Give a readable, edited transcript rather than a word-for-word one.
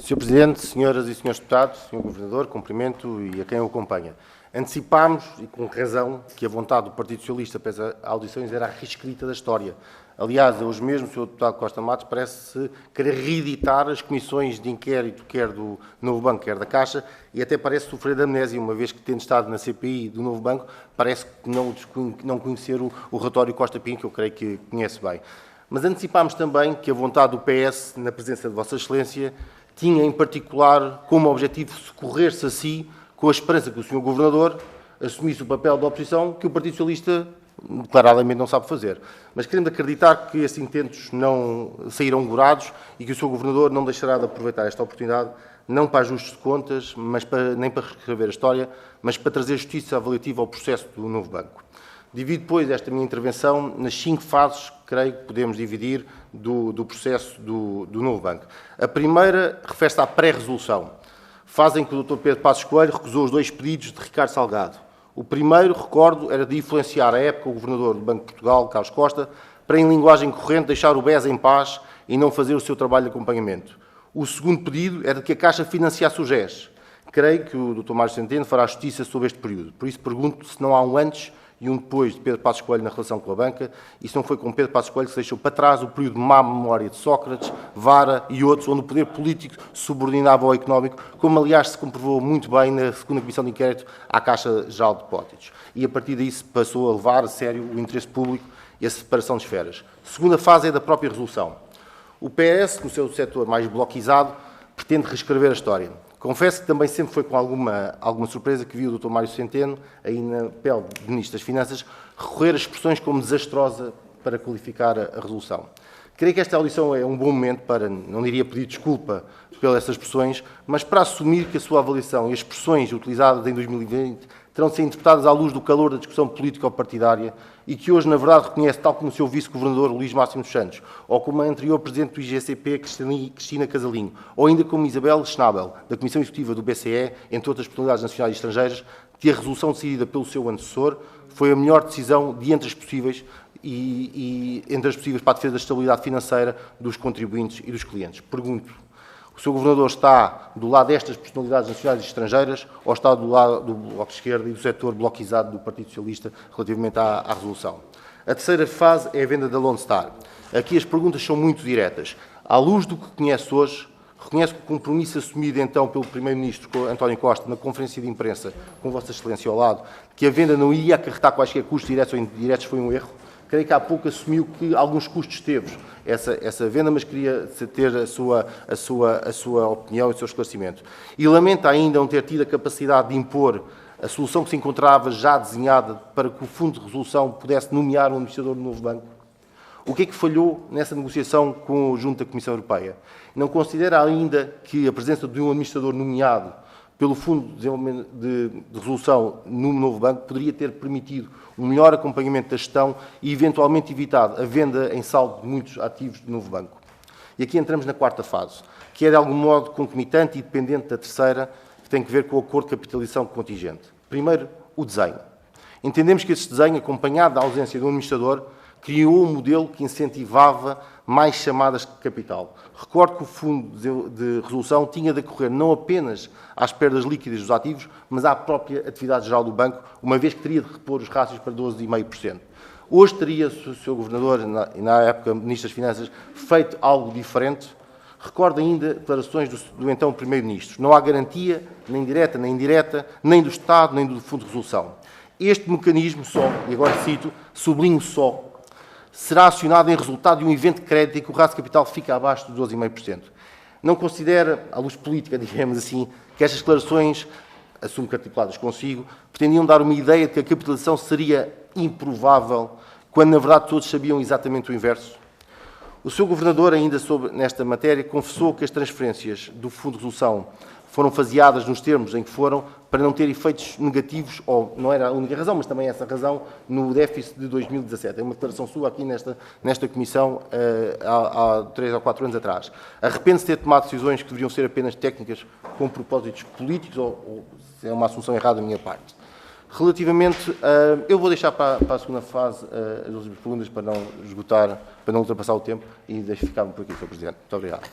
Sr. Presidente, senhoras e senhores deputados, Sr. Governador, cumprimento e a quem o acompanha. Antecipámos, e com razão, que a vontade do Partido Socialista para as audições era a reescrita da história. Aliás, hoje mesmo o Sr. Deputado Costa Matos parece querer reeditar as comissões de inquérito, quer do Novo Banco, quer da Caixa, e até parece sofrer de amnésia, uma vez que, tendo estado na CPI do Novo Banco, parece que não conhecer o relatório Costa Pinto, que eu creio que conhece bem. Mas antecipámos também que a vontade do PS, na presença de Vossa Excelência, tinha, em particular, como objetivo socorrer-se a si, com a esperança que o Sr. Governador assumisse o papel da oposição que o Partido Socialista declaradamente não sabe fazer. Mas querendo acreditar que esses intentos não saíram gorados e que o Sr. Governador não deixará de aproveitar esta oportunidade, não para ajustes de contas, nem para reescrever a história, mas para trazer justiça avaliativa ao processo do Novo Banco. Divido, pois, esta minha intervenção nas 5 fases que creio que podemos dividir do processo do Novo Banco. A primeira refere-se à pré-resolução, fase em que o Dr. Pedro Passos Coelho recusou os 2 pedidos de Ricardo Salgado. O primeiro, recordo, era de influenciar à época o Governador do Banco de Portugal, Carlos Costa, para, em linguagem corrente, deixar o BES em paz e não fazer o seu trabalho de acompanhamento. O segundo pedido era de que a Caixa financiasse o GES. Creio que o Dr. Mário Centeno fará justiça sobre este período. Por isso pergunto se não há um antes e um depois de Pedro Passos Coelho na relação com a banca, e se não foi com Pedro Passos Coelho que se deixou para trás o período de má memória de Sócrates, Vara e outros, onde o poder político subordinava ao económico, como aliás se comprovou muito bem na segunda Comissão de Inquérito à Caixa Geral de Depósitos. E a partir daí se passou a levar a sério o interesse público e a separação de esferas. A segunda fase é da própria resolução. O PS, no seu setor mais bloquizado, pretende reescrever a história. Confesso que também sempre foi com alguma surpresa que vi o Dr. Mário Centeno, aí na pele de Ministro das Finanças, recorrer a expressões como desastrosa para qualificar a resolução. Creio que esta audição é um bom momento para, não diria pedir desculpa pelas essas expressões, mas para assumir que a sua avaliação e as expressões utilizadas em 2020 terão de ser interpretadas à luz do calor da discussão político-partidária e que hoje, na verdade, reconhece, tal como o seu vice-governador Luís Máximo dos Santos, ou como a anterior presidente do IGCP, Cristina Casalinho, ou ainda como Isabel Schnabel, da Comissão Executiva do BCE, entre outras personalidades nacionais e estrangeiras, que a resolução decidida pelo seu antecessor foi a melhor decisão de entre as possíveis entre as possíveis para a defesa da estabilidade financeira dos contribuintes e dos clientes. Pergunto, o Sr. Governador está do lado destas personalidades nacionais e estrangeiras ou está do lado do Bloco de Esquerda e do setor bloquizado do Partido Socialista relativamente à resolução? A terceira fase é a venda da Lone Star. Aqui as perguntas são muito diretas. À luz do que conhece hoje, reconhece que o compromisso assumido então pelo Primeiro-Ministro António Costa na conferência de imprensa com Vossa Excelência ao lado, que a venda não iria acarretar quaisquer custos diretos ou indiretos, foi um erro? Creio que há pouco assumiu que alguns custos teve essa venda, mas queria ter a sua opinião e o seu esclarecimento. E lamenta ainda não ter tido a capacidade de impor a solução que se encontrava já desenhada para que o Fundo de Resolução pudesse nomear um administrador do novo banco. O que é que falhou nessa negociação junto da Comissão Europeia? Não considera ainda que a presença de um administrador nomeado pelo Fundo de Desenvolvimento de Resolução no novo banco poderia ter permitido um melhor acompanhamento da gestão e, eventualmente, evitado a venda em saldo de muitos ativos do novo banco. E aqui entramos na quarta fase, que é, de algum modo, concomitante e dependente da terceira, que tem que ver com o acordo de capitalização contingente. Primeiro, o desenho. Entendemos que esse desenho, acompanhado da ausência de um administrador, criou um modelo que incentivava mais chamadas de capital. Recordo que o Fundo de Resolução tinha de acorrer não apenas às perdas líquidas dos ativos, mas à própria atividade geral do banco, uma vez que teria de repor os rácios para 12,5%. Hoje teria o Sr. Governador, e na época Ministro das Finanças, feito algo diferente. Recordo ainda declarações do então Primeiro-Ministro. Não há garantia, nem direta nem indireta, nem do Estado, nem do Fundo de Resolução. Este mecanismo só, e agora cito, sublinho só, será acionado em resultado de um evento de crédito em que o rácio de capital fica abaixo dos 12,5%. Não considera, à luz política, digamos assim, que estas declarações, assumo que articuladas consigo, pretendiam dar uma ideia de que a capitalização seria improvável, quando na verdade todos sabiam exatamente o inverso? O Sr. Governador, ainda nesta matéria, confessou que as transferências do Fundo de Resolução foram faseadas nos termos em que foram para não ter efeitos negativos, ou não era a única razão, mas também essa razão, no déficit de 2017. É uma declaração sua aqui nesta Comissão há 3 ou 4 anos atrás. Arrepende-se de ter tomado decisões que deveriam ser apenas técnicas com propósitos políticos, ou é uma assunção errada da minha parte? Relativamente, eu vou deixar para a segunda fase as últimas perguntas para não esgotar, para não ultrapassar o tempo e deixo ficar por aqui, Sr. Presidente. Muito obrigado.